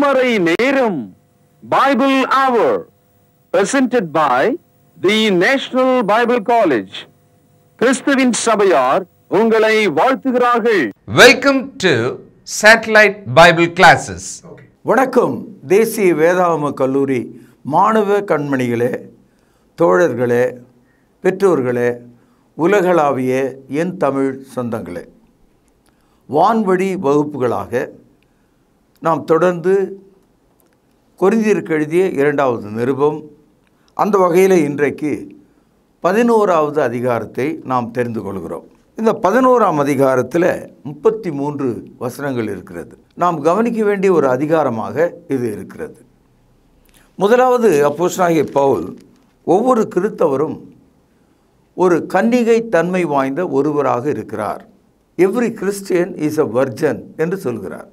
திருமறை நேரம் Bible Hour presented by the National Bible College. கிறிஸ்துவின் சபையார் உங்களை வாழ்த்துகிறார்கள். Welcome to Satellite Bible Classes. வணக்கம். தேசிய வேதாகம கல்லூரி மாணவ கண்மணிகளே, தோழர்களே, பெற்றோர்களே, உலகளாவிய என் தமிழ் சொந்தங்களே, வான்வழி வகுப்புகளாக நாம் தொடர்ந்து கொரிந்தியருக்கு எழுதிய 2வது நிருபம், அந்த வகையில் இன்றைக்கு 11வது அதிகாரத்தை நாம் தெரிந்து கொள்கிறோம். இந்த 11ஆம் அதிகாரத்தில் 33 வசனங்கள் இருக்கிறது. நாம் கவனிக்க வேண்டிய ஒரு அதிகாரமாக இது இருக்கிறது. முதலாவது, அப்போஸ்தலனாகிய பவுல் ஒவ்வொரு கிறிஸ்தவரும் ஒரு கன்னிகை தன்மை வாய்ந்த ஒருவராக இருக்கிறார். எவ்ரி கிறிஸ்டியன் இஸ் அ வர்ஜன் என்று சொல்கிறார்.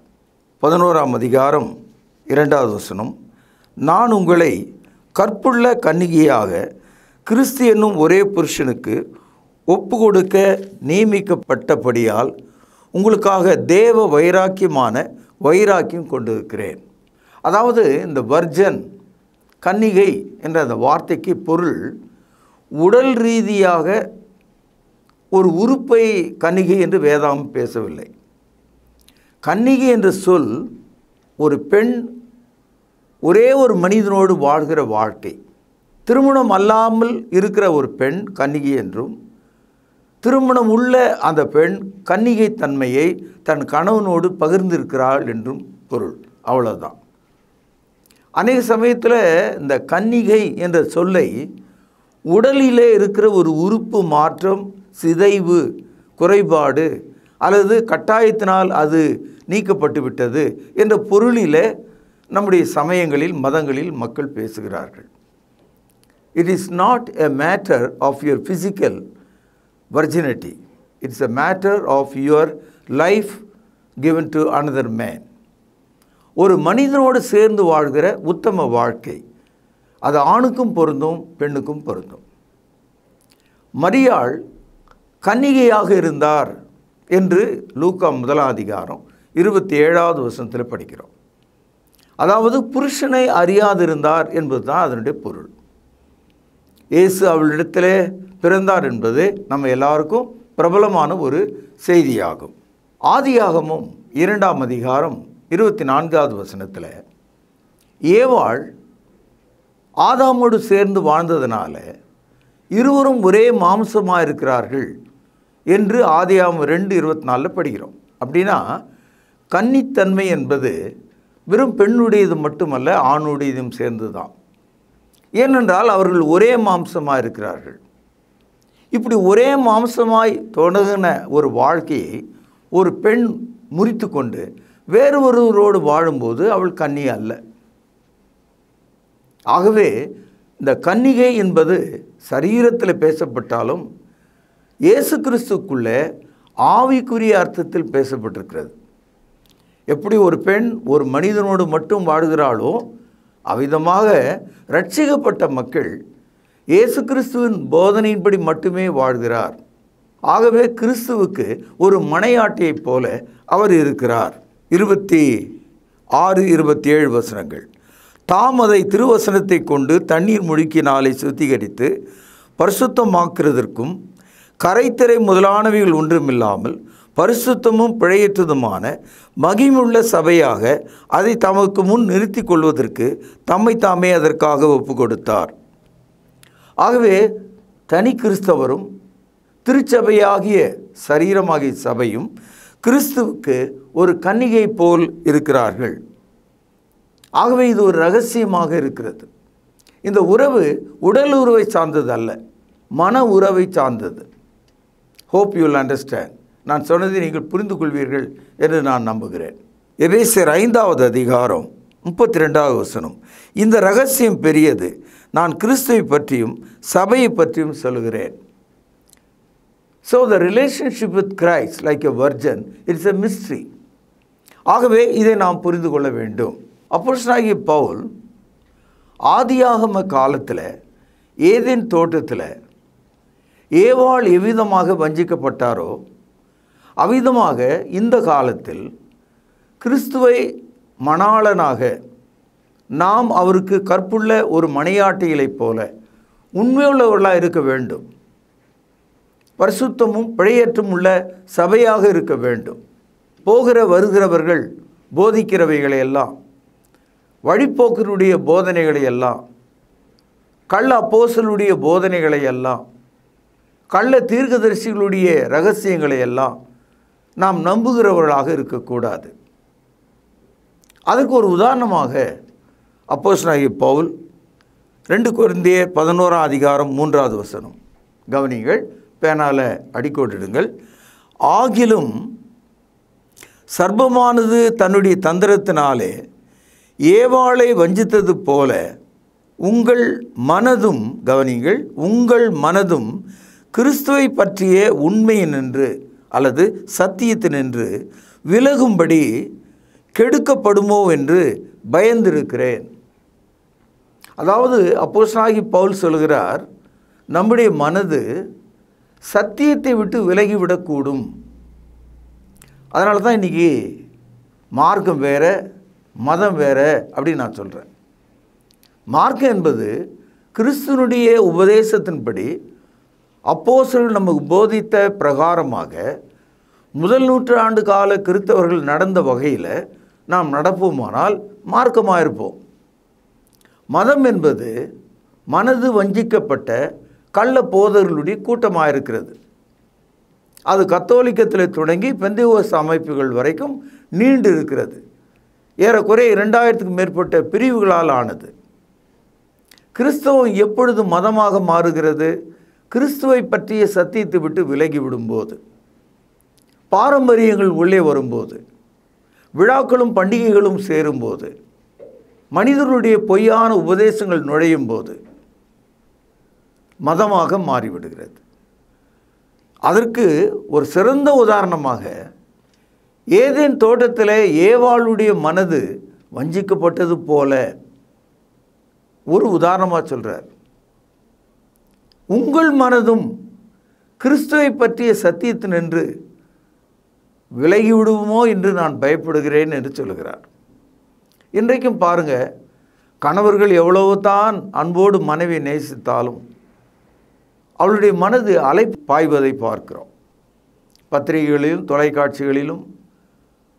11ஆம் அதிகாரம் 2வது வசனம், நான் உங்களை கற்புள்ள கன்னிகையாக கிறிஸ்து என்னும் ஒரே புருஷனுக்கு ஒப்பு கொடுக்க நியமிக்கப்பட்டபடியால் உங்களுக்காக தேவ வைராக்கியம் கொண்டிருக்கிறேன். அதாவது இந்த வர்ஜன், கன்னிகை என்ற அந்த வார்த்தைக்கு பொருள் உடல் ரீதியாக ஒரு உறுப்பை கன்னிகை என்று வேதாகம் பேசவில்லை. கன்னிகை என்ற சொல் ஒரு பெண் ஒரே ஒரு மனிதனோடு வாழ்கிற வாழ்க்கை. திருமணம் அல்லாமல் இருக்கிற ஒரு பெண் கன்னிகை என்றும், திருமணம் உள்ள அந்த பெண் கன்னிகை தன்மையை தன் கணவனோடு பகிர்ந்திருக்கிறாள் என்றும் பொருள். அவ்வளோதான். அநேக சமயத்தில் இந்த கன்னிகை என்ற சொல்லை உடலிலே இருக்கிற ஒரு உறுப்பு மாற்றம், சிதைவு, குறைபாடு அல்லது கட்டாயத்தினால் அது நீக்கப்பட்டு விட்டது என்ற பொருளிலே நம்முடைய சமயங்களில், மதங்களில் மக்கள் பேசுகிறார்கள். It is not a matter of your physical virginity. It's a matter of your life given to another man. ஒரு மனிதனோடு சேர்ந்து வாழ்கிற உத்தம வாழ்க்கை, அது ஆணுக்கும் பொருந்தும், பெண்ணுக்கும் பொருந்தும். மரியாள் கன்னிகையாக இருந்தார் என்று லூக்கா 1ஆம் அதிகாரம் 27வது வசனத்தில் படிக்கிறோம். அதாவது புருஷனை அறியாதிருந்தார் என்பது தான் அதனுடைய பொருள். இயேசு அவளிடத்திலே பிறந்தார் என்பது நம்ம எல்லாருக்கும் பிரபலமான ஒரு செய்தியாகும். ஆதியாகமம் 2ஆம் அதிகாரம் 24வது வசனத்தில் ஏவாள் ஆதாமோடு சேர்ந்து வாழ்ந்ததுனால இருவரும் ஒரே மாம்சமாக இருக்கிறார்கள் என்று ஆதியாகமம் 2:24 படிக்கிறோம். அப்படின்னா கன்னித்தன்மை என்பது வெறும் பெண்ணுடையது மட்டுமல்ல, ஆணுடையதும் சேர்ந்து தான். ஏனென்றால் அவர்கள் ஒரே மாம்சமாக இருக்கிறார்கள். இப்படி ஒரே மாம்சமாய் தொடங்கின ஒரு வாழ்க்கையை ஒரு பெண் முறித்து கொண்டு வேறு ஒருவரோடு வாழும்போது அவள் கன்னி அல்ல. ஆகவே இந்த கன்னிகை என்பது சரீரத்தில் பேசப்பட்டாலும் இயேசு கிறிஸ்துக்குள்ளே ஆவிக்குரிய அர்த்தத்தில் பேசப்பட்டிருக்கிறது. எப்படி ஒரு பெண் ஒரு மனிதனோடு மட்டும் வாழ்கிறாளோ அவ்விதமாக ரட்சிக்கப்பட்ட மக்கள் இயேசு கிறிஸ்துவின் போதனையின்படி மட்டுமே வாழ்கிறார். ஆகவே கிறிஸ்துவுக்கு ஒரு மனையாட்டியைப் போல அவர் இருக்கிறார். 26-27 வசனங்கள், தாம் அதை திருவசனத்தை கொண்டு தண்ணீர் முழுக்கினாலே சுத்திகரித்து பரிசுத்தமாக்குறதற்கும் கரைத்திரை முதலானவைகள் ஒன்றுமில்லாமல் பரிசுத்தமும் பிழையற்றதுமான மகிமுள்ள சபையாக அதை தமக்கு முன் நிறுத்தி கொள்வதற்கு தம்மை தாமே அதற்காக ஒப்பு கொடுத்தார். ஆகவே தனி கிறிஸ்தவரும் திருச்சபையாகிய சரீரமாகிய சபையும் கிறிஸ்துவுக்கு ஒரு கன்னிகை போல் இருக்கிறார்கள். ஆகவே இது ஒரு ரகசியமாக இருக்கிறது. இந்த உறவு உடல் உறவை சார்ந்தது அல்ல, மன உறவை சார்ந்தது. Hope you will understand. நான் சொன்னதை நீங்கள் புரிந்து கொள்வீர்கள் என்று நான் நம்புகிறேன். எபேசியர் 5வது அதிகாரம் 32வது வசனம், இந்த ரகசியம் பெரியது, நான் கிறிஸ்துவை பற்றியும் சபையை பற்றியும் சொல்கிறேன். So the relationship with Christ like a virgin, it's a mystery. ஆகவே இதை நாம் புரிந்து கொள்ள வேண்டும். அப்போஸ்தலனாகிய பவுல் ஆதியாகம காலத்தில் ஏதேன் தோட்டத்தில் ஏவாள் எவ்விதமாக வஞ்சிக்கப்பட்டாரோ அவ்விதமாக இந்த காலத்தில் கிறிஸ்துவை மணாளனாக நாம் அவருக்கு கற்புள்ள ஒரு மணியாட்டிகளைப் போல உண்மையுள்ளவர்களாக இருக்க வேண்டும். பரிசுத்தமும் பிழையற்றும் உள்ள சபையாக இருக்க வேண்டும். போகிற வருகிறவர்கள் போதிக்கிறவைகளை எல்லாம், வழிப்போக்கருடைய போதனைகளை எல்லாம், கள்ள அப்போஸ்தலருடைய போதனைகளை எல்லாம், கள்ள தீர்க்கதரிசிகளுடைய இரகசியங்களை எல்லாம் நாம் நம்புகிறவர்களாக இருக்கக்கூடாது. அதுக்கு ஒரு உதாரணமாக அப்போஸ்தலனாகிய பவுல் 2 கொரிந்தியர் 11ஆம் அதிகாரம் 3வது வசனம் கவனிங்கள், பேனால அடிக்கோட்டிடுங்கள். ஆகிலும் சர்ப்பமானது தன்னுடைய தந்திரத்தினாலே ஏவாளை வஞ்சித்தது போல உங்கள் மனதும், கவனிங்கள், உங்கள் மனதும் கிறிஸ்துவை பற்றிய உண்மையினின்று அல்லது சத்தியத்தினின்று விலகும்படி கெடுக்கப்படுமோ என்று பயந்திருக்கிறேன். அதாவது அப்போஸ்தலனாகிய பவுல் சொல்கிறார், நம்முடைய மனது சத்தியத்தை விட்டு விலகிவிடக்கூடும். அதனால தான் இன்றைக்கி மார்க்கம் வேறு மதம் வேறு அப்படின்னு நான் சொல்கிறேன். மார்க்கம் என்பது கிறிஸ்துவனுடைய உபதேசத்தின்படி அப்போஸ்தலர்கள் நமக்கு போதித்த பிரகாரமாக முதல் நூற்றாண்டு கால கிறிஸ்தவர்கள் நடந்த வகையில் நாம் நடப்போமானால் மார்க்கமாக இருப்போம். மதம் என்பது மனது வஞ்சிக்கப்பட்ட கள்ள போதகர்களுடைய கூட்டமாக இருக்கிறது. அது கத்தோலிக்கத்தில் தொடங்கி பெந்தேகோஸ்து அமைப்புகள் வரைக்கும் நீண்டு இருக்கிறது. ஏறக்குறைய 2000க்கும் மேற்பட்ட பிரிவுகளால் ஆனது. கிறிஸ்தவம் எப்பொழுது மதமாக மாறுகிறது? கிறிஸ்துவை பற்றிய சத்தியத்தை விட்டு விலகிவிடும்போது, பாரம்பரியங்கள் உள்ளே வரும்போது, விழாக்களும் பண்டிகைகளும் சேரும்போது, மனிதர்களுடைய பொய்யான உபதேசங்கள் நுழையும் போது மதமாக மாறிவிடுகிறது. அதற்கு ஒரு சிறந்த உதாரணமாக ஏதேன் தோட்டத்தில் ஏவாளுடைய மனது வஞ்சிக்கப்பட்டது போல ஒரு உதாரணமாக சொல்கிறார். உங்கள் மனதும் கிறிஸ்துவை பற்றிய சத்தியத்தினின்று விலகிவிடுவோமோ என்று நான் பயப்படுகிறேன் என்று சொல்கிறார். இன்றைக்கும் பாருங்கள், கணவர்கள் எவ்வளவு தான் அன்போடு மனைவி நேசித்தாலும் அவளுடைய மனது அலை பாய்வதை பார்க்கிறோம். பத்திரிகைகளிலும் தொலைக்காட்சிகளிலும்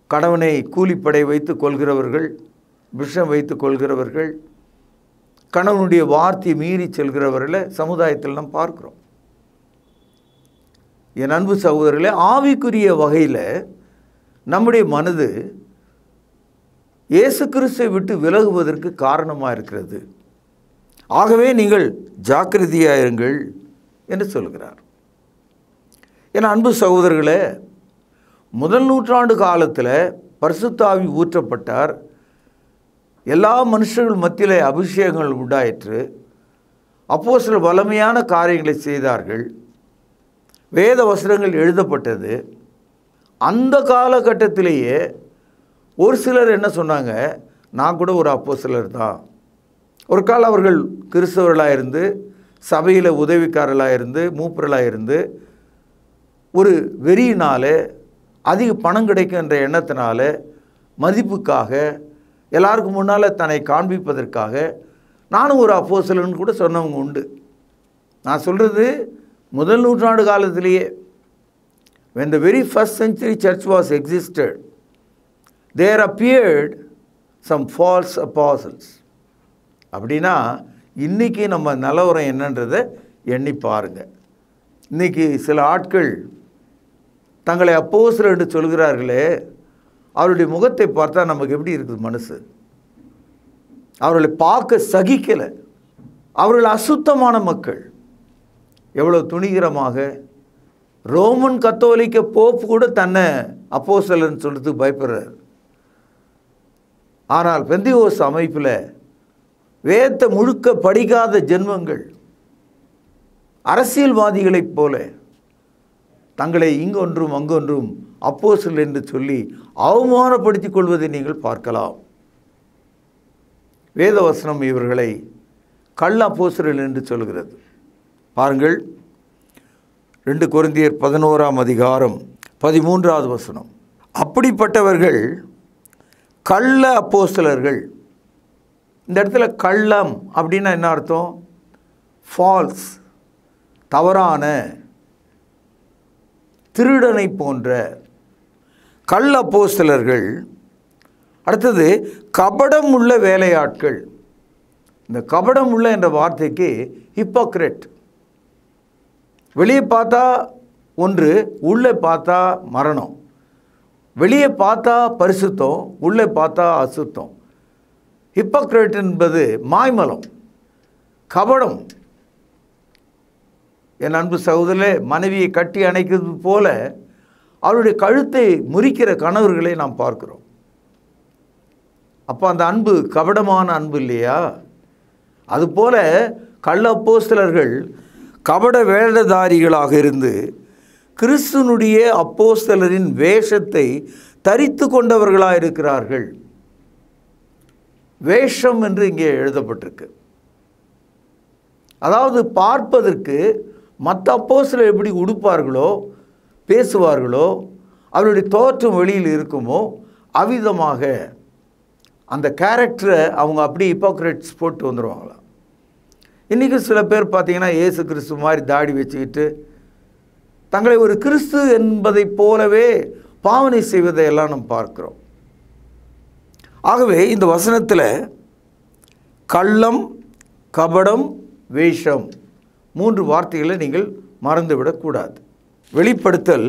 கணவனை கூலிப்படை வைத்து கொள்கிறவர்கள், விஷம் வைத்து கொள்கிறவர்கள், கணவனுடைய வார்த்தையை மீறி செல்கிறவர்களை சமுதாயத்தில் நாம் பார்க்கிறோம். என் அன்பு சகோதரர்களே, ஆவிக்குரிய வகையில் நம்முடைய மனது இயேசு கிறிஸ்துவை விட்டு விலகுவதற்கு காரணமாக இருக்கிறது. ஆகவே நீங்கள் ஜாக்கிரதையாயிருங்கள் என்று சொல்கிறார். என் அன்பு சகோதரர்களே, முதல் நூற்றாண்டு காலத்தில் பரிசுத்த ஆவி ஊற்றப்பட்டார். எல்லா மனுஷர்கள் மத்தியிலே அபிஷேகங்கள் உண்டாயிற்று. அப்போஸ்தலர் வல்லமையான காரியங்களை செய்தார்கள். வேத வசனங்கள் எழுதப்பட்டது. அந்த காலகட்டத்திலேயே ஒரு சிலர் என்ன சொன்னாங்க, நான் கூட ஒரு அப்போஸ்தலர் தான். ஒரு காலம் அவர்கள் கிறிஸ்தவர்களாக இருந்து, சபையில் உதவிக்காரர்களாக இருந்து, மூப்பர்களாக இருந்து, ஒரு வெறியினால் அதிக பணம் கிடைக்கும் என்ற எண்ணத்தினால, மதிப்புக்காக, எல்லாருக்கும் முன்னால் தன்னை காண்பிப்பதற்காக நானும் ஒரு அப்போஸ்தலன்னு கூட சொன்னவங்க உண்டு. நான் சொல்கிறது முதல் நூற்றாண்டு காலத்திலேயே, when the very first century church was existed, there appeared some false apostles. அப்படின்னா இன்றைக்கி நம்ம நிலவரம் என்னன்றதை எண்ணி பாருங்கள். இன்றைக்கி சில ஆட்கள் தங்களை அப்போஸ்தலர் என்று சொல்கிறார்களே, அவருடைய முகத்தை பார்த்தா நமக்கு எப்படி இருக்குது மனசு? அவர்களை பார்க்க சகிக்கலை. அவர்கள் அசுத்தமான மக்கள். எவ்வளோ துணிகரமாக ரோமன் கத்தோலிக்க போப்பு கூட தன்னை அப்போஸ்தலர்னு சொல்கிறதுக்கு பயப்படுறார். ஆனால் பெந்தேகோஸ்து அமைப்பில் வேதத்தை முழுக்க படிக்காத ஜென்மங்கள் அரசியல்வாதிகளைப் போல தங்களை இங்கொன்றும் அங்கொன்றும் அப்போஸ்தலர் என்று சொல்லி அவமானப்படுத்திக் கொள்வதை நீங்கள் பார்க்கலாம். வேதவசனம் இவர்களை கள்ள அப்போஸ்தலர் என்று சொல்கிறது. பாருங்கள், 2 கொரிந்தியர் 11ஆம் அதிகாரம் 13வது வசனம். அப்படிப்பட்டவர்கள் கள்ள அப்போஸ்தலர்கள். இந்த இடத்துல கள்ளம் அப்படின்னா என்ன அர்த்தம்? ஃபால்ஸ், தவறான, திருடனை போன்ற கள்ள அப்போஸ்தலர்கள். அடுத்தது கபடம் உள்ள வேலையாட்கள். இந்த கபடம் உள்ள என்ற வார்த்தைக்கு ஹிப்போக்ரேட். வெளியே பார்த்தா ஒன்று, உள்ளே பார்த்தா மரணம். வெளியே பார்த்தா பரிசுத்தம், உள்ளே பார்த்தா அசுத்தம். ஹிப்போக்ரேட் என்பது மாய்மலம், கபடம். என் அன்பு சகோதரே, மனைவியை கட்டி அணைக்கிறது போல அவருடைய கழுத்தை முறிக்கிற கணவர்களை நாம் பார்க்கிறோம். அப்போ அந்த அன்பு கபடமான அன்பு இல்லையா? அதுபோல கள்ள அப்போஸ்தலர்கள் கபட வேடதாரிகளாக இருந்து கிறிஸ்துனுடைய அப்போஸ்தலரின் வேஷத்தை தரித்து கொண்டவர்களாக இருக்கிறார்கள். வேஷம் என்று இங்கே எழுதப்பட்டிருக்கு. அதாவது பார்ப்பதற்கு மற்ற அப்போஸ்தலர் எப்படி உடுப்பார்களோ, பேசுவார்களோ, அவருடைய தோற்றம் வெளியில் இருக்குமோ அவ்விதமாக அந்த கேரக்டரை அவங்க அப்படி ஹிப்போக்ரேட்ஸ் போட்டு வந்துடுவாங்களாம். இன்றைக்கி சில பேர் பார்த்திங்கன்னா இயேசு கிறிஸ்து மாதிரி தாடி வச்சுக்கிட்டு தங்களை ஒரு கிறிஸ்து என்பதைப் போலவே பாவனை செய்வதையெல்லாம் நம்ம பார்க்கிறோம். ஆகவே இந்த வசனத்தில் கள்ளம், கபடம், வேஷம் 3 வார்த்தைகளை நீங்கள் மறந்துவிடக்கூடாது. வெளிப்படுத்தல்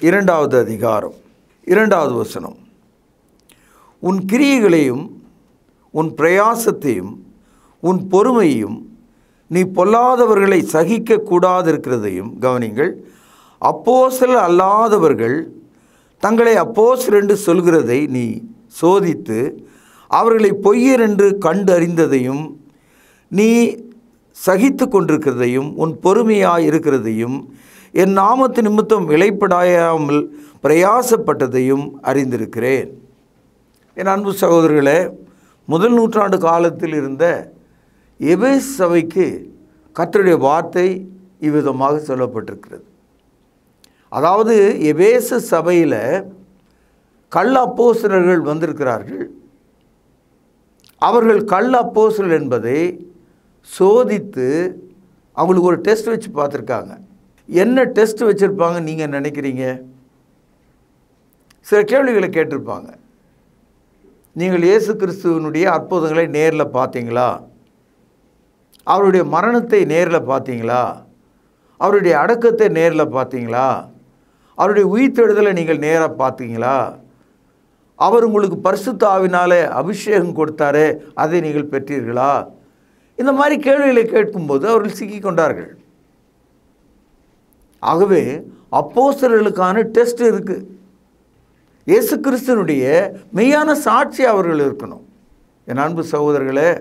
2வது அதிகாரம் 2வது வசனம். உன் கிரியைகளையும் உன் பிரயாசத்தையும் உன் பொறுமையும் நீ பொல்லாதவர்களை சகிக்க கூடாதிருக்கிறதையும் கவனிங்கள். அப்போஸ்தலர் அல்லாதவர்கள் தங்களை அப்போஸ்தலர் என்று சொல்கிறதை நீ சோதித்து அவர்களை பொய்யர் என்று கண்டு அறிந்ததையும் நீ சகித்து கொண்டிருக்கிறதையும் உன் பொறுமையாய் இருக்கிறதையும் என் நாமத்து நிமித்தம் இளைப்படாயாமல் பிரயாசப்பட்டதையும் அறிந்திருக்கிறேன். என் அன்பு சகோதரர்களே, முதல் நூற்றாண்டு காலத்தில் இருந்த எபேசு சபைக்கு கர்த்தருடைய வார்த்தை இவ்விதமாக சொல்லப்பட்டிருக்கிறது. அதாவது எபேசு சபையில் கள்ள அப்போஸ்தலர்கள் வந்திருக்கிறார்கள். அவர்கள் கள்ள அப்போஸ்தலர் என்பதை சோதித்து அவங்களுக்கு ஒரு டெஸ்ட் வச்சு பார்த்துருக்காங்க. என்ன டெஸ்ட் வச்சுருப்பாங்க நீங்கள் நினைக்கிறீங்க? சில கேள்விகளை கேட்டிருப்பாங்க. நீங்கள் இயேசு கிறிஸ்துவனுடைய அற்புதங்களை நேரில் பார்த்தீங்களா? அவருடைய மரணத்தை நேரில் பார்த்தீங்களா? அவருடைய அடக்கத்தை நேரில் பார்த்தீங்களா? அவருடைய உயிர்த்தெழுதலை நீங்கள் நேராக பார்த்தீங்களா? அவர் உங்களுக்கு பரிசுத்த ஆவினாலே அபிஷேகம் கொடுத்தாரே, அதை நீங்கள் பெற்றீர்களா? இந்த மாதிரி கேள்விகளை கேட்கும்போது அவர்கள் சிக்கிக்கொண்டார்கள். ஆகவே அப்போஸ்தலர்களுக்கான டெஸ்ட் இருக்குது. இயேசு கிறிஸ்துவனுடைய மெய்யான சாட்சி அவர்கள் இருக்கணும். என் அன்பு சகோதரர்களே,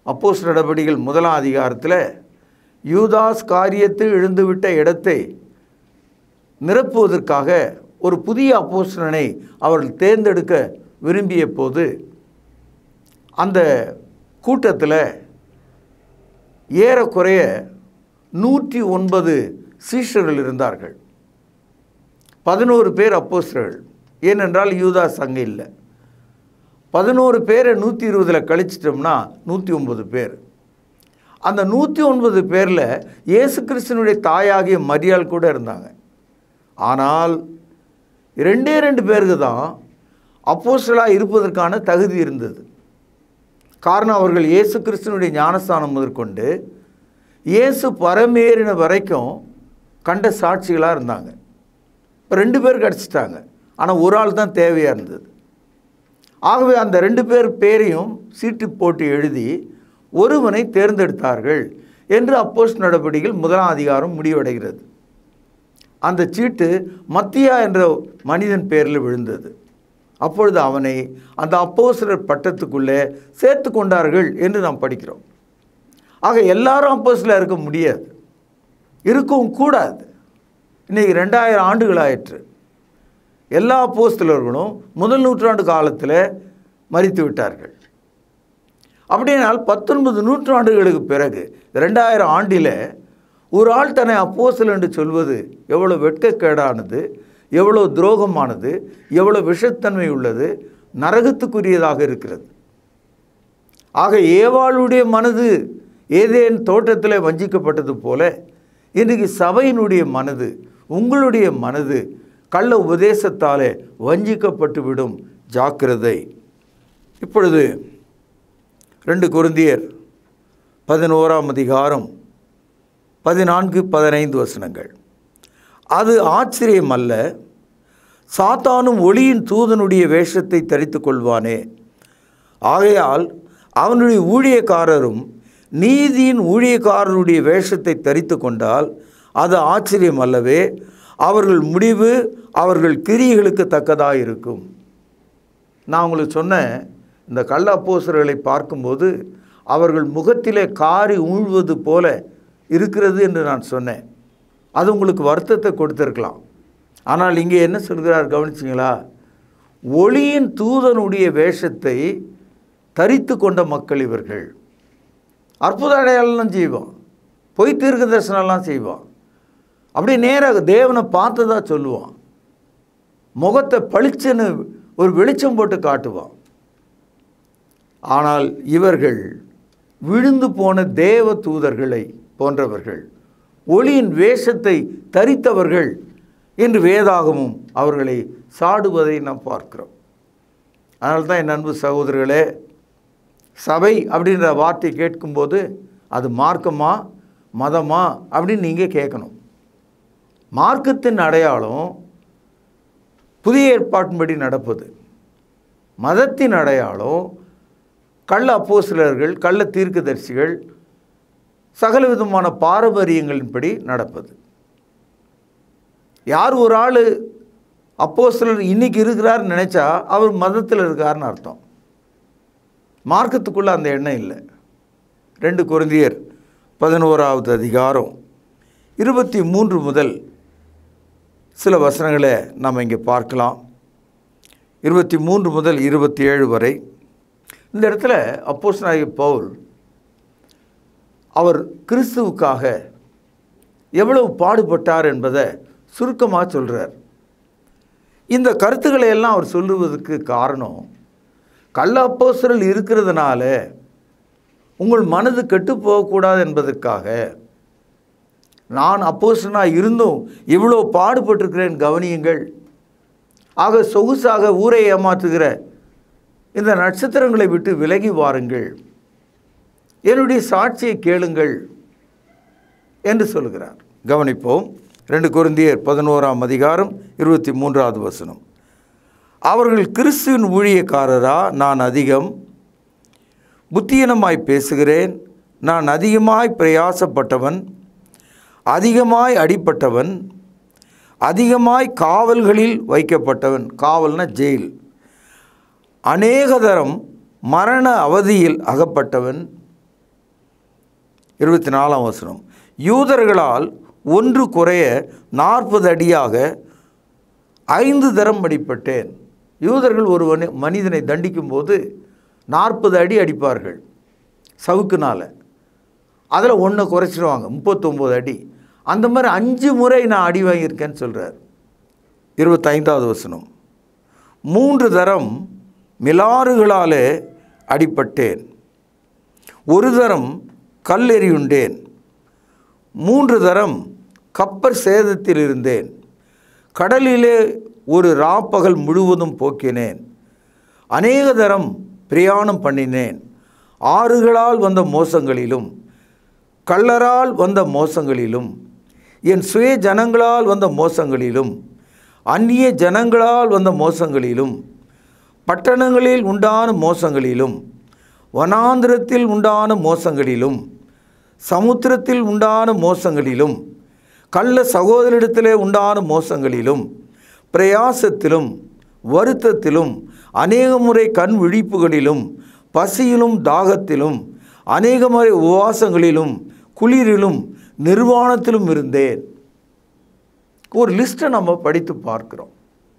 அப்போஸ்தலர் நடபடிகள் 1ஆம் அதிகாரத்தில் யூதாஸ் காரியத்தில் எழுந்துவிட்ட இடத்தை நிரப்புவதற்காக ஒரு புதிய அப்போஸ்தலனை அவர்கள் தேர்ந்தெடுக்க விரும்பிய போது அந்த கூட்டத்தில் ஏறக்குறைய 109 சீஷர்கள் இருந்தார்கள். 11 பேர் அப்போஸ்தலர்கள். ஏனென்றால் யூதாஸ் அங்கே இல்லை. 11 பேரை 120 கழிச்சிட்டோம்னா 109 பேர். அந்த 109 பேரில் இயேசு கிறிஸ்துவனுடைய தாயாகிய மரியாள் கூட இருந்தாங்க. ஆனால் 2 பேருக்கு தான் அப்போஸ்தலராக இருப்பதற்கான தகுதி இருந்தது. காரணம், அவர்கள் இயேசு கிறிஸ்துவனுடைய ஞானஸ்தானம் முதற்கொண்டு இயேசு பரமேறின வரைக்கும் கண்ட சாட்சிகளாக இருந்தாங்க. 2 பேர் கிடச்சிட்டாங்க. ஆனால் ஒரு ஆள் தான் தேவையாக இருந்தது. ஆகவே அந்த 2 பேர் பேரையும் சீட்டு போட்டு எழுதி ஒருவனை தேர்ந்தெடுத்தார்கள் என்று அப்போஸ்தலர் நடபடிகள் 1ஆம் அதிகாரம் முடிவடைகிறது. அந்த சீட்டு மத்தியா என்ற மனிதன் பேரில் விழுந்தது. அப்பொழுது அவனை அந்த அப்போஸ்தலர் பட்டத்துக்குள்ளே சேர்த்து கொண்டார்கள் என்று நாம் படிக்கிறோம். ஆக எல்லாரும் அப்போஸ்தலராக இருக்க முடியாது, இருக்கவும் கூடாது. இன்றைக்கி 2000 ஆண்டுகள் ஆயிற்று. எல்லா அப்போஸ்தலர்களும் முதல் நூற்றாண்டு காலத்தில் மரித்து விட்டார்கள். அப்படினால் 19 நூற்றாண்டுகளுக்கு பிறகு 2000 ஆண்டில் ஒரு ஆள் தன்னை அப்போஸ்தலன் என்று சொல்வது எவ்வளோ வெட்கக்கேடானது, எவ்வளோ துரோகமானது, எவ்வளோ விஷத்தன்மை உள்ளது, நரகத்துக்குரியதாக இருக்கிறது. ஆக ஏவாளுடைய மனது ஏதேன் தோட்டத்தில் வஞ்சிக்கப்பட்டது போல இன்றைக்கு சபையினுடைய மனது, உங்களுடைய மனது கள்ள உபதேசத்தாலே வஞ்சிக்கப்பட்டு விடும். ஜாக்கிரதை. இப்பொழுது 2 கொரிந்தியர் 11ஆம் அதிகாரம் 14-15 வசனங்கள். அது ஆச்சரியம் அல்ல, சாத்தானும் ஒளியின் தூதனுடைய வேஷத்தை தரித்து கொள்வானே. ஆகையால் அவனுடைய ஊழியக்காரரும் நீதியின் ஊழியக்காரருடைய வேஷத்தை தரித்து கொண்டால் அது ஆச்சரியம் அல்லவே, அவர்கள் முடிவு அவர்கள் கிரியைகளுக்கு தக்கதாக இருக்கும். நான் உங்களுக்கு சொன்ன இந்த கள்ள அப்போஸ்தலர்களை பார்க்கும்போது அவர்கள் முகத்திலே காரி ஊழ்வது போல இருக்கிறது என்று நான் சொன்னேன். அது உங்களுக்கு வருத்தத்தை கொடுத்திருக்கலாம். ஆனால் இங்கே என்ன சொல்கிறார் கவனிச்சிங்களா? ஒளியின் தூதனுடைய வேஷத்தை தரித்து கொண்ட மக்கள் இவர்கள். அற்புத அடையாளம்லாம் செய்வான், பொய் தீர்க்க தரிசனம்லாம் செய்வான், அப்படி நேராக தேவனை பார்த்ததா சொல்லுவான், முகத்தை பளிச்சுன்னு ஒரு வெளிச்சம் போட்டு காட்டுவான். ஆனால் இவர்கள் விழுந்து போன தேவ தூதர்களை போன்றவர்கள், ஒளியின் வேஷத்தை தரித்தவர்கள் என்று வேதாகமும் அவர்களை சாடுவதை நாம் பார்க்கிறோம். அதனால தான் என் அன்பு சகோதரர்களே, சபை அப்படின்ற வார்த்தை கேட்கும்போது அது மார்க்கமா மதமா அப்படின்னு நீங்கள் கேட்கணும். மார்க்கத்தின் அடையாளம் புதிய ஏற்பாட்டின்படி நடப்பது, மதத்தின் அடையாளம் கள்ள அப்போஸ்தலர்கள், கள்ள தீர்க்கதரிசிகள், சகல விதமான பாரம்பரியங்களின்படி நடப்பது. யார் ஒரு ஆள் அப்போஸ்தலர் இன்னைக்கு இருக்கிறார்னு நினச்சா அவர் மதத்தில் இருக்காருன்னு அர்த்தம். மார்க்கத்துக்குள்ளே அந்த எண்ணம் இல்லை. 2 கொரிந்தியர் 11ஆவது அதிகாரம் 23 முதல் சில வசனங்களை நாம் இங்கே பார்க்கலாம். 23 முதல் 27 வரை. இந்த இடத்துல அப்போஸ்தலனாகிய பவுல் அவர் கிறிஸ்துவுக்காக எவ்வளவு பாடுபட்டார் என்பதை சுருக்கமாக சொல்கிறார். இந்த கருத்துக்களை எல்லாம் அவர் சொல்லுவதற்கு காரணம், கள்ள அப்போஸ்தலர் இருக்கிறதுனால உங்கள் மனது கெட்டு போகக்கூடாது என்பதற்காக. நான் அப்போஸ்தலனாக இருந்தும் இவ்வளோ பாடுபட்டிருக்கிறேன் கவனியுங்கள். ஆக சொகுசாக ஊரை ஏமாற்றுகிற இந்த நட்சத்திரங்களை விட்டு விலகி வாருங்கள், என்னுடைய சாட்சியை கேளுங்கள் என்று சொல்கிறார். கவனிப்போம். 2 கொரிந்தியர் 11ஆம் அதிகாரம் 23வது வசனம். அவர்கள் கிறிஸ்துவின் ஊழியக்காரரா? நான் அதிகம் புத்தியீனமாய் பேசுகிறேன். நான் அதிகமாய் பிரயாசப்பட்டவன், அதிகமாய் அடிப்பட்டவன், அதிகமாய் காவல்களில் வைக்கப்பட்டவன். காவல்னா ஜெயில். அநேக தரம் மரண அவதியில் அகப்பட்டவன். 24ஆம் வசனம். யூதர்களால் ஒன்று குறைய 40 அடியாக 5 தரம் அடிப்பட்டேன். யூதர்கள் ஒரு மனிதனை தண்டிக்கும் போது 40 அடி அடிப்பார்கள் சவுக்குனால். அதில் 1 குறைச்சிடுவாங்க, 39 அடி. அந்த மாதிரி 5 முறை நான் அடி வாங்கியிருக்கேன்னு சொல்கிறார். 25வது வசனம். 3 தரம் மிலாறுகளாலே அடிப்பட்டேன், 1 தரம் கல்லெறியுண்டேன், 3 தரம் கப்பர் சேதத்தில் இருந்தேன், கடலிலே ஒரு ராப்பகல் முழுவதும் போக்கினேன், அநேக தரம் பிரயாணம் பண்ணினேன், ஆறுகளால் வந்த மோசங்களிலும் கள்ளரால் வந்த மோசங்களிலும் என் சுய ஜனங்களால் வந்த மோசங்களிலும் அந்நிய ஜனங்களால் வந்த மோசங்களிலும் பட்டணங்களில் உண்டான மோசங்களிலும் வனாந்திரத்தில் உண்டான மோசங்களிலும் சமுத்திரத்தில் உண்டான மோசங்களிலும் கள்ள சகோதரிடத்திலே உண்டான மோசங்களிலும் பிரயாசத்திலும் வருத்தத்திலும் அநேக முறை கண் விழிப்புகளிலும் பசியிலும் தாகத்திலும் அநேக முறை உபவாசங்களிலும் குளிரிலும் நிர்வாணத்திலும் இருந்தேன். ஒரு லிஸ்ட்டை நம்ம படித்து பார்க்கிறோம்.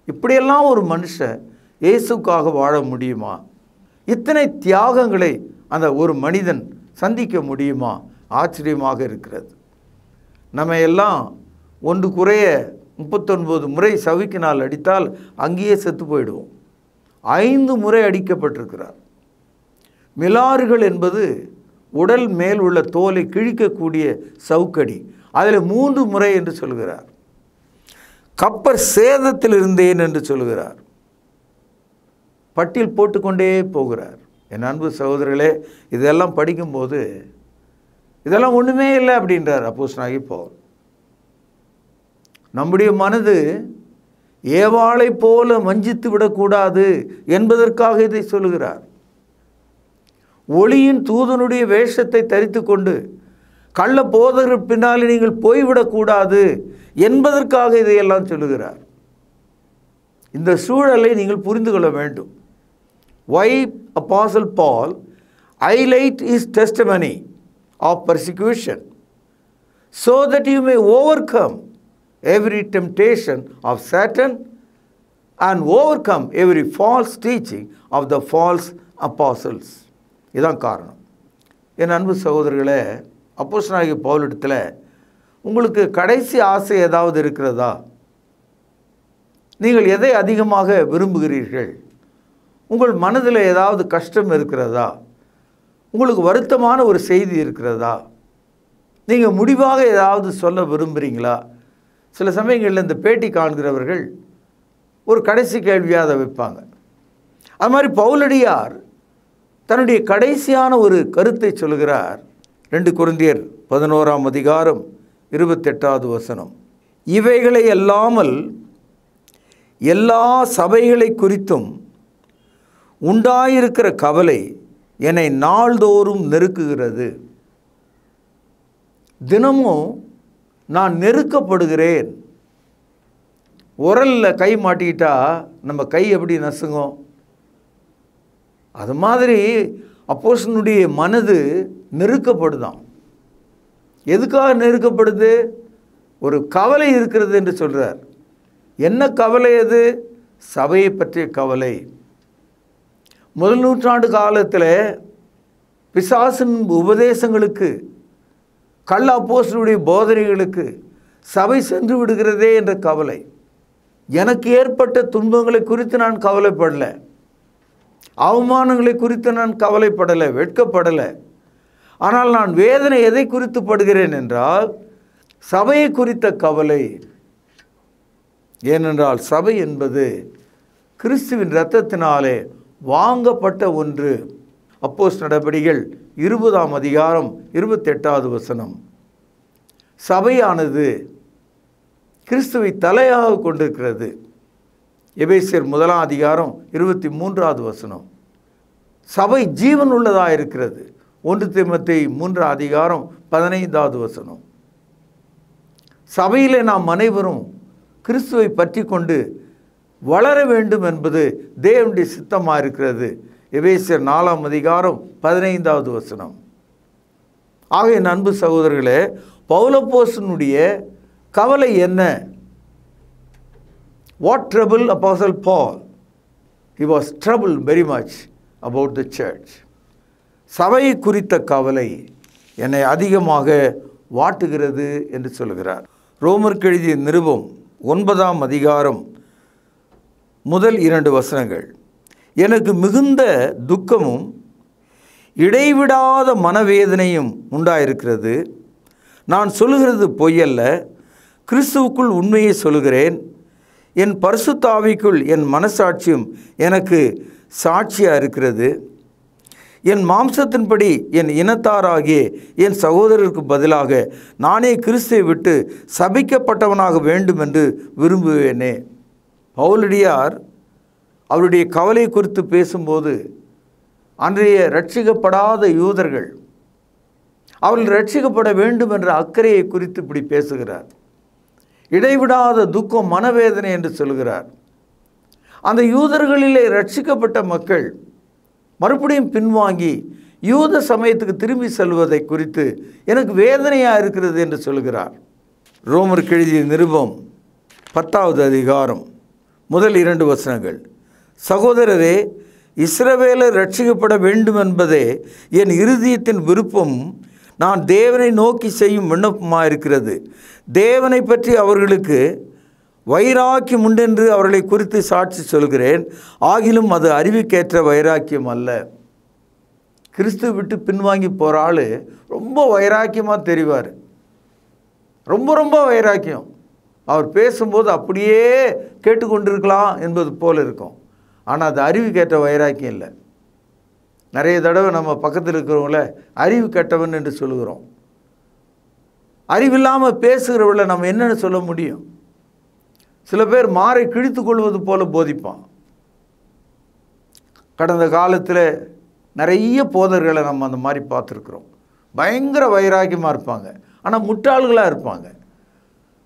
இப்படியெல்லாம் ஒரு மனுஷன் இயேசுக்காக வாழ முடியுமா? இத்தனை தியாகங்களை அந்த ஒரு மனிதன் சந்திக்க முடியுமா? ஆச்சரியமாக இருக்கிறது. நம்ம எல்லாம் ஒன்று குறைய 39 முறை சவுக்கினால் அடித்தால் அங்கேயே செத்து போயிடுவோம். 5 முறை அடிக்கப்பட்டிருக்கிறார். மிலாறுகள் என்பது உடல் மேல் உள்ள தோலை கிழிக்கக்கூடிய சவுக்கடி, அதில் 3 முறை என்று சொல்கிறார். கப்பர் சேதத்தில் இருந்தேன் என்று சொல்கிறார். பட்டியல் போட்டுக்கொண்டே போகிறார். என் அன்பு சகோதரர்களே, இதெல்லாம் படிக்கும்போது இதெல்லாம் ஒன்றுமே இல்லை அப்படின்றார் அப்போஸ்தலனாகிய பவுல். நம்முடைய மனது ஏவாளை போல வஞ்சித்து விடக்கூடாது என்பதற்காக இதை சொல்லுகிறார். ஒளியின் தூதனுடைய வேஷத்தை தரித்து கொண்டு கள்ள போதகர் பின்னாலே நீங்கள் போய்விடக்கூடாது என்பதற்காக இதையெல்லாம் சொல்லுகிறார். இந்த சூழலை நீங்கள் புரிந்து கொள்ள வேண்டும். Why Apostle Paul highlight his testimony of persecution, so that you may overcome every temptation of Satan and overcome every false teaching of the false apostles. இதான் காரணம். என் அன்பு சகோதரர்களே, அப்போஸ்தலனாகிய பவுலிடத்தில் உங்களுக்கு கடைசி ஆசை ஏதாவது இருக்கிறதா? நீங்கள் எதை அதிகமாக விரும்புகிறீர்கள்? உங்கள் மனதில் ஏதாவது கஷ்டம் இருக்கிறதா? உங்களுக்கு வருத்தமான ஒரு செய்தி இருக்கிறதா? நீங்கள் முடிவாக ஏதாவது சொல்ல விரும்புகிறீங்களா? சில சமயங்களில் இந்த பேட்டி காண்கிறவர்கள் ஒரு கடைசி கேள்வியாக அதை வைப்பாங்க. அது மாதிரி பவுலடியார் தன்னுடைய கடைசியான ஒரு கருத்தை சொல்கிறார். 2 கொரிந்தியர் 11ஆம் அதிகாரம் 28வது வசனம். இவைகளை அல்லாமல் எல்லா சபைகளை குறித்தும் உண்டாயிருக்கிற கவலை என்னை நாள்தோறும் நெருக்குகிறது. தினமும் நான் நெருக்கப்படுகிறேன். உரலில் கை மாட்டிக்கிட்டா நம்ம கை எப்படி நசுங்கும்? அது மாதிரி அப்போஸ்தலனுடைய மனது நெருக்கப்படுதான். எதுக்காக நெருக்கப்படுது? ஒரு கவலை இருக்கிறது என்று சொல்கிறார். என்ன கவலை அது? சபையை பற்றிய கவலை. முதல் நூற்றாண்டு காலத்தில் பிசாசின் உபதேசங்களுக்கு, கள்ள அப்போஸ்தலனுடைய போதனைகளுக்கு சபை சென்று விடுகிறதே என்ற கவலை. எனக்கு ஏற்பட்ட துன்பங்களை குறித்து நான் கவலைப்படலை, அவமானங்களை குறித்து நான் கவலைப்படலை, வெட்கப்படலை. ஆனால் நான் வேதனை எதை குறித்து படுகிறேன் என்றால் சபையை குறித்த கவலை. ஏனென்றால் சபை என்பது கிறிஸ்துவின் இரத்தத்தினாலே வாங்கப்பட்ட ஒன்று. அப்போஸ்தலர் நடபடிகள் 20ஆம் அதிகாரம் 28வது வசனம். சபையானது கிறிஸ்துவை தலையாக கொண்டிருக்கிறது. எபேசியர் 1ஆம் அதிகாரம் 23வது வசனம். சபை ஜீவன் உள்ளதாக இருக்கிறது. 1 தீமோத்தேயு 3ஆம் அதிகாரம் 15வது வசனம். சபையிலே நாம் அனைவரும் கிறிஸ்துவை பற்றி கொண்டு வளர வேண்டும் என்பது தேவனுடைய சித்தமாக இருக்கிறது. எபேசியர் 4ஆம் அதிகாரம் 15வது வசனம். ஆக என் அன்பு சகோதரர்களே, பவுலப்போஸ்தலனுடைய கவலை என்ன? What trouble Apostle Paul? He was troubled very much about the church. சபையை குறித்த கவலை என்னை அதிகமாக வாட்டுகிறது என்று சொல்கிறார். ரோமருக்கு எழுதிய நிருபம் 9ஆம் அதிகாரம் முதல் 2 வசனங்கள். எனக்கு மிகுந்த துக்கமும் இடைவிடாத மனவேதனையும் உண்டாயிருக்கிறது. நான் சொல்லுகிறது பொய்யல்ல, கிறிஸ்துவுக்குள் உண்மையை சொல்கிறேன். என் பரிசுத்த ஆவிக்குள் என் மனசாட்சியும் எனக்கு சாட்சியாக இருக்கிறது. என் மாம்சத்தின்படி என் இனத்தாராகிய என் சகோதரருக்கு பதிலாக நானே கிறிஸ்துவை விட்டு சபிக்கப்பட்டவனாக வேண்டும் என்று விரும்புவேனே. பவுலடியார் அவருடைய கவலை குறித்து பேசும்போது அன்றைய ரட்சிக்கப்படாத யூதர்கள் அவர்கள் ரட்சிக்கப்பட வேண்டும் என்ற அக்கறையை குறித்து இப்படி பேசுகிறார். இடைவிடாத துக்கம், மனவேதனை என்று சொல்கிறார். அந்த யூதர்களிலே ரட்சிக்கப்பட்ட மக்கள் மறுபடியும் பின்வாங்கி யூத சமயத்துக்கு திரும்பி செல்வதை குறித்து எனக்கு வேதனையாக இருக்கிறது என்று சொல்கிறார். ரோமருக்கு எழுதிய நிருபம் 10வது அதிகாரம் முதல் 2 வசனங்கள். சகோதரரே, இஸ்ரவேலர் ரட்சிக்கப்பட வேண்டும் என்பதே என் இருதயத்தின் விருப்பம், நான் தேவனை நோக்கி செய்யும் விண்ணப்பமாக இருக்கிறது. தேவனை பற்றி அவர்களுக்கு வைராக்கியம் உண்டென்று அவர்களை குறித்து சாட்சி சொல்கிறேன், ஆகிலும் அது அறிவுக்கேற்ற வைராக்கியம் அல்ல. கிறிஸ்துவ விட்டு பின்வாங்கி போகிற ஆள் ரொம்ப வைராக்கியமாக தெரிவார். ரொம்ப வைராக்கியம். அவர் பேசும்போது அப்படியே கேட்டுக்கொண்டிருக்கலாம் என்பது போல் இருக்கும். ஆனால் அது அறிவுக்கேற்ற வைராக்கியம் இல்லை. நிறைய தடவை நம்ம பக்கத்தில் இருக்கிறவங்கள அறிவு கெட்டவன் என்று சொல்லுகிறோம். அறிவில்லாமல் பேசுகிறவளை நம்ம என்னென்னு சொல்ல முடியும்? சில பேர் மாறை கிழித்து கொள்வது போல போதிப்பான். கடந்த காலத்தில் நிறைய போதர்களை நம்ம அந்த மாதிரி பார்த்துருக்குறோம். பயங்கர வைராக்கியமாக இருப்பாங்க, ஆனால் முட்டாள்களாக இருப்பாங்க.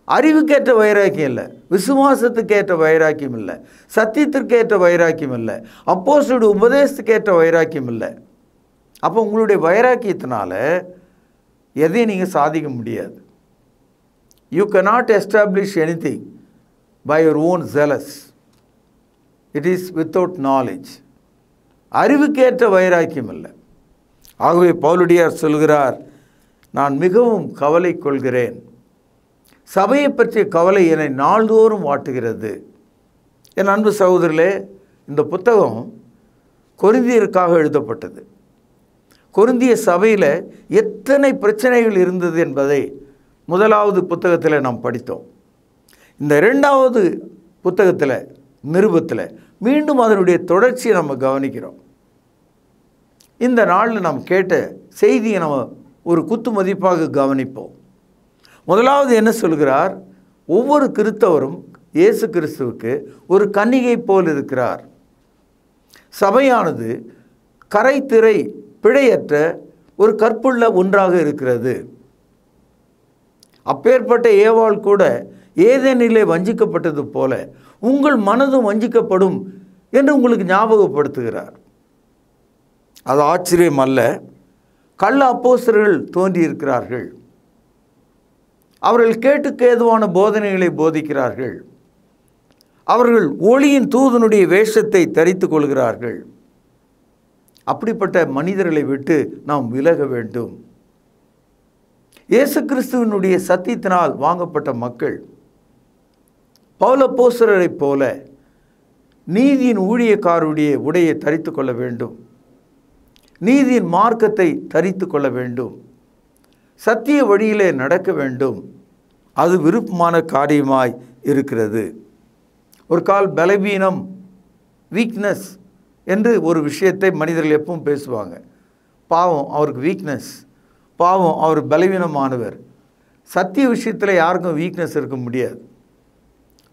அறிவுக்கேற்ற வைராக்கியம் இல்லை, விசுவாசத்துக்கேற்ற வைராக்கியம் இல்லை, சத்தியத்திற்கேற்ற வைராக்கியம் இல்லை, அப்போஸ்தலருடைய உபதேசத்துக்கேற்ற வைராக்கியம் இல்லை. அப்போ உங்களுடைய வைராக்கியத்தினால எதையும் நீங்கள் சாதிக்க முடியாது. You cannot establish anything by your own zealous. It is without knowledge. அறிவுக்கேற்ற வைராக்கியம் இல்லை. ஆகவே பவுலடியார் சொல்கிறார், நான் மிகவும் கவலை கொள்கிறேன். சபையை பற்றிய கவலை என்னை நாள்தோறும் வாட்டுகிறது. என் அன்பு சகோதரர்களே, இந்த புத்தகம் கொரிந்தியருக்காக எழுதப்பட்டது. கொரிந்திய சபையில் எத்தனை பிரச்சனைகள் இருந்தது என்பதை முதலாவது புத்தகத்தில் நாம் படித்தோம். இந்த இரண்டாவது புத்தகத்தில், நிருபத்தில் மீண்டும் அதனுடைய தொடர்ச்சியை நம்ம கவனிக்கிறோம். இந்த நாளில் நாம் கேட்ட செய்தியை நம்ம ஒரு குத்து மதிப்பாக கவனிப்போம். முதலாவது என்ன சொல்கிறார்? ஒவ்வொரு கிறிஸ்தவரும் இயேசு கிறிஸ்துவுக்கு ஒரு கன்னிகை போல் இருக்கிறார். சபையானது கரைதிரை பிழையற்ற ஒரு கற்புள்ள ஒன்றாக இருக்கிறது. அப்பேற்பட்ட ஏவாள் கூட ஏதேனிலே வஞ்சிக்கப்பட்டது போல உங்கள் மனதும் வஞ்சிக்கப்படும் என்று உங்களுக்கு ஞாபகப்படுத்துகிறார். அது ஆச்சரியம் அல்ல. கள்ள அப்போஸ்தலர்கள் தோன்றியிருக்கிறார்கள். அவர்கள் கேட்டுக்கு ஏதுவான போதனைகளை போதிக்கிறார்கள். அவர்கள் ஒளியின் தூதனுடைய வேஷத்தை தரித்து கொள்கிறார்கள். அப்படிப்பட்ட மனிதர்களை விட்டு நாம் விலக வேண்டும். இயேசு கிறிஸ்துவினுடைய சத்தியத்தினால் வாங்கப்பட்ட மக்கள் பவுல் அப்போஸ்தலரைப் போல நீதியின் ஊழியக்காரருடைய உடையை தரித்து கொள்ள வேண்டும். நீதியின் மார்க்கத்தை தரித்து கொள்ள வேண்டும். சத்திய வழியிலே நடக்க வேண்டும். அது விருப்பமான காரியமாய் இருக்கிறது. ஒரு கால் பலவீனம், வீக்னஸ் என்று ஒரு விஷயத்தை மனிதர்கள் எப்பவும் பேசுவாங்க. பாவம் அவருக்கு வீக்னஸ், பாவம் அவர் பலவீனமானவர். சத்திய விஷயத்தில் யாருக்கும் வீக்னஸ் இருக்க முடியாது.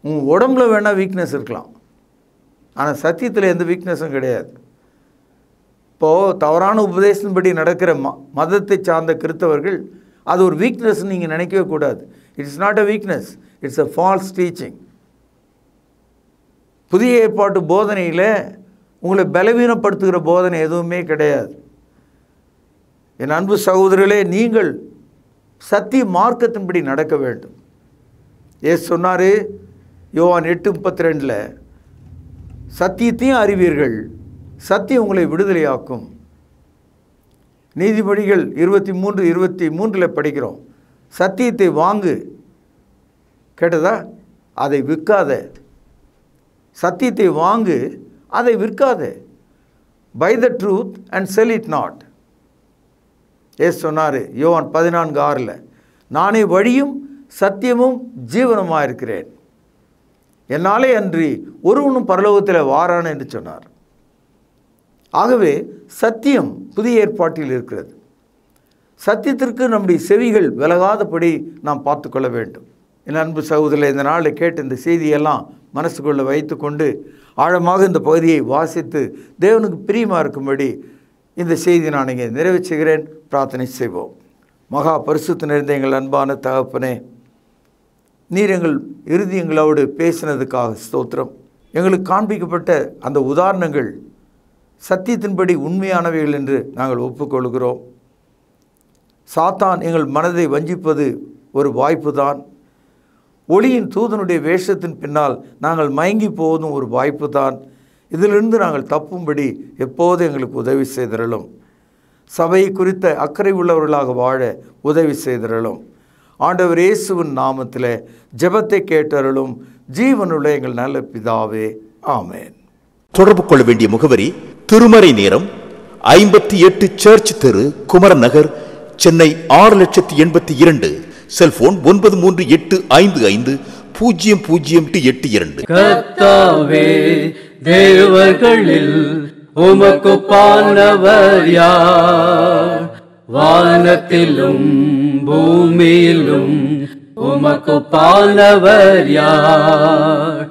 உங்கள் உடம்புல வேணால் வீக்னஸ் இருக்கலாம், ஆனால் சத்தியத்தில் எந்த வீக்னஸும் கிடையாது. இப்போது தவறான உபதேசத்தின்படி நடக்கிற மதத்தை சார்ந்த கிறிஸ்தவர்கள் அது ஒரு வீக்னஸ் நீங்கள் நினைக்கவே கூடாது. It's not a weakness, it's a false teaching. புதிய ஏற்பாட்டு போதனையில் உங்களை பலவீனப்படுத்துகிற போதனை எதுவுமே கிடையாது. என் அன்பு சகோதரர்களே, நீங்கள் சத்திய மார்க்கத்தின்படி நடக்க வேண்டும். ஏசு சொன்னார் யோவான் 8:32, சத்தியத்தையும் அறிவீர்கள், சத்தியம் உங்களை விடுதலையாக்கும். நீதிபதிகள் 23:23 படிக்கிறோம், சத்தியத்தை வாங்கு, கேட்டதா, அதை விற்காத. சத்தியத்தை வாங்கு, அதை விற்காத. Buy the truth and sell it not. ஏசு சொன்னார் யோவான் 14:6, நானே வழியும் சத்தியமும் ஜீவனமாக இருக்கிறேன், என்னாலே அன்றி ஒருவனும் பரலோகத்தில் வாரான் என்று சொன்னார். ஆகவே சத்தியம் புதிய ஏற்பாட்டில் இருக்கிறது. சத்தியத்திற்கு நம்முடைய செவிகள் விலகாதபடி நாம் பார்த்து கொள்ள வேண்டும். என் அன்பு சகோதரர்களே, இந்த நாளில் கேட்டு இந்த செய்தியெல்லாம் மனசுக்குள்ளே வைத்து கொண்டு ஆழமாக இந்த பகுதியை வாசித்து தேவனுக்கு பிரியமாக இருக்கும்படி இந்த செய்தி நான் இங்கே நிறைவு செய்கிறேன். பிரார்த்தனை செய்வோம். மகா பரிசுத்த நிறைந்த எங்கள் அன்பான தகப்பனே, நீர் எங்கள் இருதயங்களோடு பேசினதுக்காக ஸ்தோத்திரம். எங்களுக்கு காண்பிக்கப்பட்ட அந்த உதாரணங்கள் சத்தியத்தின்படி உண்மையானவைகள் என்று நாங்கள் ஒப்புக்கொள்கிறோம். சாத்தான் எங்கள் மனதை வஞ்சிப்பது ஒரு வாய்ப்பு தான். ஒளியின் தூதனுடைய வேஷத்தின் பின்னால் நாங்கள் மயங்கி போவதும் ஒரு வாய்ப்பு தான். இதிலிருந்து நாங்கள் தப்பும்படி எப்போது எங்களுக்கு உதவி செய்திரலும். சபை குறித்த அக்கறை உள்ளவர்களாக வாழ உதவி செய்திரலும். ஆண்டவர் இயேசுவின் நாமத்தில் ஜெபத்தை கேட்டருளும் ஜீவனுள்ள எங்கள் நல்ல பிதாவே, ஆமென். தொடர்பு கொள்ள வேண்டிய முகவரி: திருமறை நேரம், 58 சர்ச் தெரு, குமரன் நகர், சென்னை 6,82,000. செல்போன் 9385500882. கர்த்தாவே, தேவர்களில் உமக்குப்பானவர் யார்? வானத்திலும் பூமியிலும் உமக்குப்பானவர் யார்?